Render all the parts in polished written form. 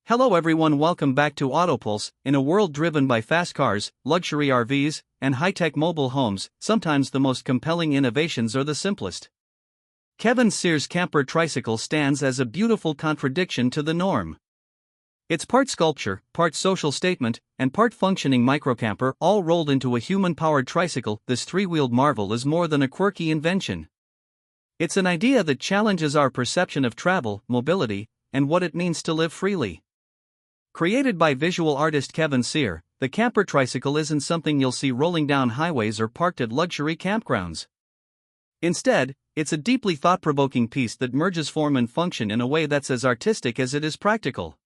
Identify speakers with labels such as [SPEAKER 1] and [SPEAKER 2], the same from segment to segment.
[SPEAKER 1] Hello everyone, welcome back to Autopulse. In a world driven by fast cars, luxury RVs, and high-tech mobile homes, sometimes the most compelling innovations are the simplest. Kevin Cyr's camper Tricycle stands as a beautiful contradiction to the norm. It's part sculpture, part social statement, and part functioning microcamper, all rolled into a human-powered tricycle. This three-wheeled marvel is more than a quirky invention. It's an idea that challenges our perception of travel, mobility, and what it means to live freely. Created by visual artist Kevin Cyr, the camper tricycle isn't something you'll see rolling down highways or parked at luxury campgrounds. Instead, it's a deeply thought-provoking piece that merges form and function in a way that's as artistic as it is practical.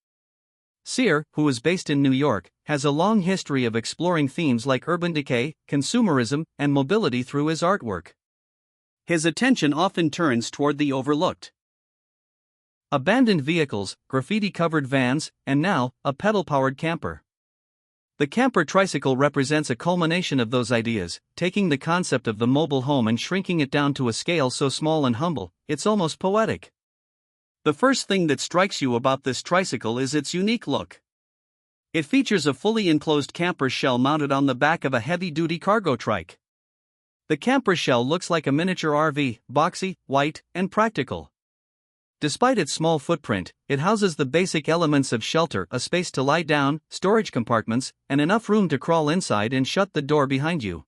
[SPEAKER 1] Cyr, who is based in New York, has a long history of exploring themes like urban decay, consumerism, and mobility through his artwork. His attention often turns toward the overlooked. Abandoned vehicles, graffiti-covered vans, and now, a pedal-powered camper. The camper tricycle represents a culmination of those ideas, taking the concept of the mobile home and shrinking it down to a scale so small and humble, it's almost poetic. The first thing that strikes you about this tricycle is its unique look. It features a fully enclosed camper shell mounted on the back of a heavy-duty cargo trike. The camper shell looks like a miniature RV, boxy, white, and practical. Despite its small footprint, it houses the basic elements of shelter: a space to lie down, storage compartments, and enough room to crawl inside and shut the door behind you.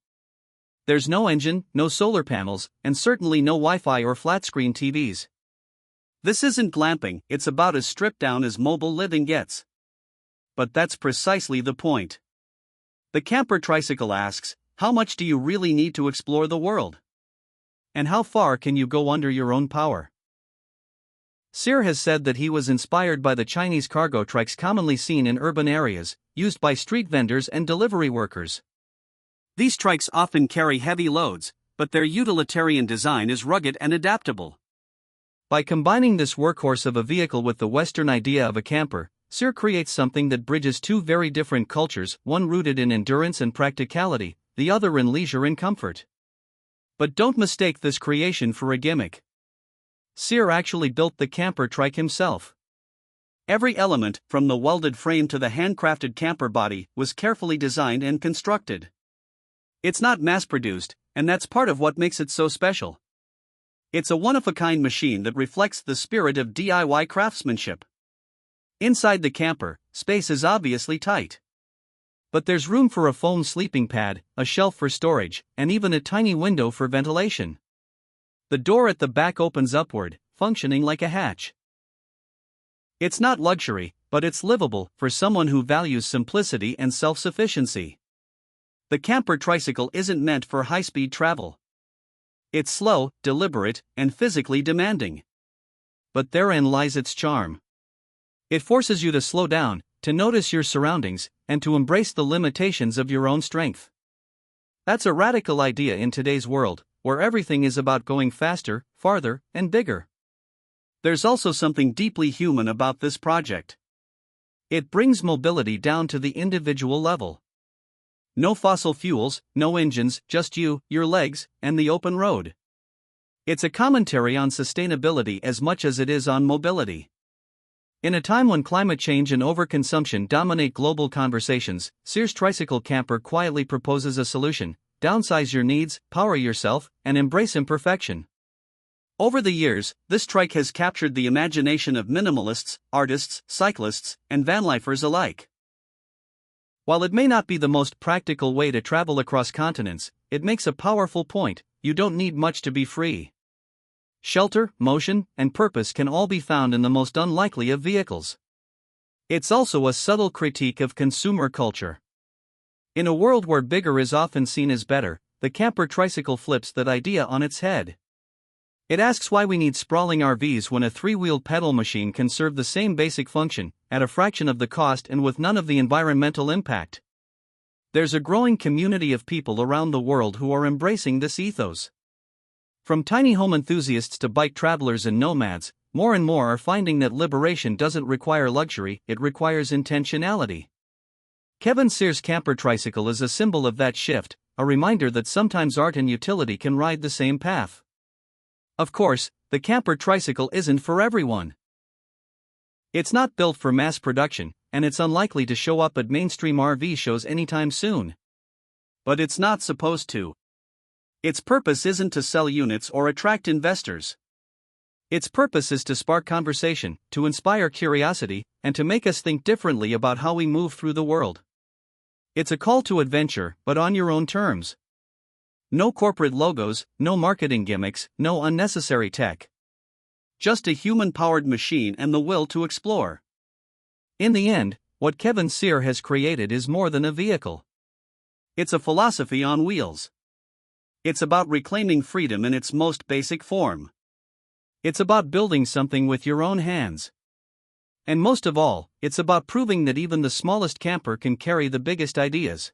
[SPEAKER 1] There's no engine, no solar panels, and certainly no Wi-Fi or flat-screen TVs. This isn't glamping, it's about as stripped down as mobile living gets. But that's precisely the point. The camper tricycle asks, how much do you really need to explore the world? And how far can you go under your own power? Cyr has said that he was inspired by the Chinese cargo trikes commonly seen in urban areas, used by street vendors and delivery workers. These trikes often carry heavy loads, but their utilitarian design is rugged and adaptable. By combining this workhorse of a vehicle with the Western idea of a camper, Cyr creates something that bridges two very different cultures, one rooted in endurance and practicality, the other in leisure and comfort. But don't mistake this creation for a gimmick. Cyr actually built the camper trike himself. Every element, from the welded frame to the handcrafted camper body, was carefully designed and constructed. It's not mass-produced, and that's part of what makes it so special. It's a one-of-a-kind machine that reflects the spirit of DIY craftsmanship. Inside the camper, space is obviously tight. But there's room for a foam sleeping pad, a shelf for storage, and even a tiny window for ventilation. The door at the back opens upward, functioning like a hatch. It's not luxury, but it's livable for someone who values simplicity and self-sufficiency. The camper tricycle isn't meant for high-speed travel. It's slow, deliberate, and physically demanding. But therein lies its charm. It forces you to slow down, to notice your surroundings, and to embrace the limitations of your own strength. That's a radical idea in today's world, where everything is about going faster, farther, and bigger. There's also something deeply human about this project. It brings mobility down to the individual level. No fossil fuels, no engines, just you, your legs, and the open road. It's a commentary on sustainability as much as it is on mobility. In a time when climate change and overconsumption dominate global conversations, Cyr's Tricycle Camper quietly proposes a solution: downsize your needs, power yourself, and embrace imperfection. Over the years, this trike has captured the imagination of minimalists, artists, cyclists, and vanlifers alike. While it may not be the most practical way to travel across continents, it makes a powerful point: you don't need much to be free. Shelter, motion, and purpose can all be found in the most unlikely of vehicles. It's also a subtle critique of consumer culture. In a world where bigger is often seen as better, the camper tricycle flips that idea on its head. It asks why we need sprawling RVs when a three-wheeled pedal machine can serve the same basic function, at a fraction of the cost and with none of the environmental impact. There's a growing community of people around the world who are embracing this ethos. From tiny home enthusiasts to bike travelers and nomads, more and more are finding that liberation doesn't require luxury, it requires intentionality. Kevin Cyr's camper tricycle is a symbol of that shift, a reminder that sometimes art and utility can ride the same path. Of course, the camper tricycle isn't for everyone. It's not built for mass production, and it's unlikely to show up at mainstream RV shows anytime soon. But it's not supposed to. Its purpose isn't to sell units or attract investors. Its purpose is to spark conversation, to inspire curiosity, and to make us think differently about how we move through the world. It's a call to adventure, but on your own terms. No corporate logos, no marketing gimmicks, no unnecessary tech. Just a human-powered machine and the will to explore. In the end, what Kevin Cyr has created is more than a vehicle. It's a philosophy on wheels. It's about reclaiming freedom in its most basic form. It's about building something with your own hands. And most of all, it's about proving that even the smallest camper can carry the biggest ideas.